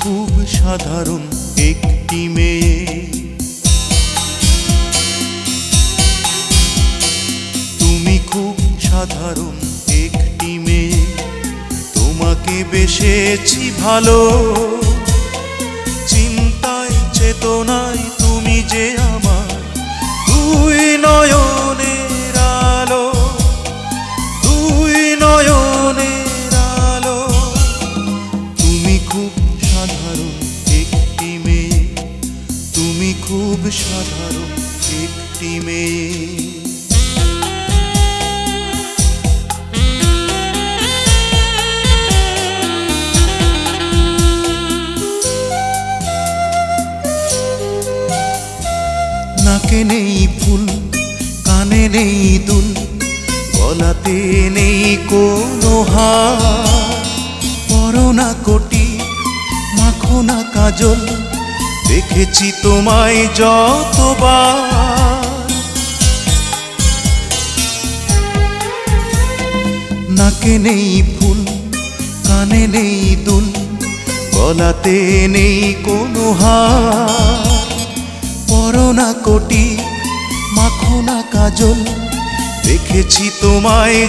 খুব সাধারণ একটি মেয়ে, তুমি খুব সাধারণ একটি মেয়ে। তোমাকে বেসেছি ভালো, চিন্তায় চেতনায় তুমি যে আমার দুই নয়নের আলো, দুই নয়নের আলো। তুমি খুব সাধারণ একটি মেয়ে, তুমি খুব সাধারণ একটি মেয়ে। নাকে নেই ফুল, কানে নেই দুল, গলাতে নেই কোনো হার। পরো না কোটি, মাখো না কাজল, দেখেছি তোমায় যতবার। নাকে নেই ফুল, কানে নেই দুল, গলাতে নেই কোনো হার। পরো না কোটি, মাখো না কাজল, দেখেছি তোমায়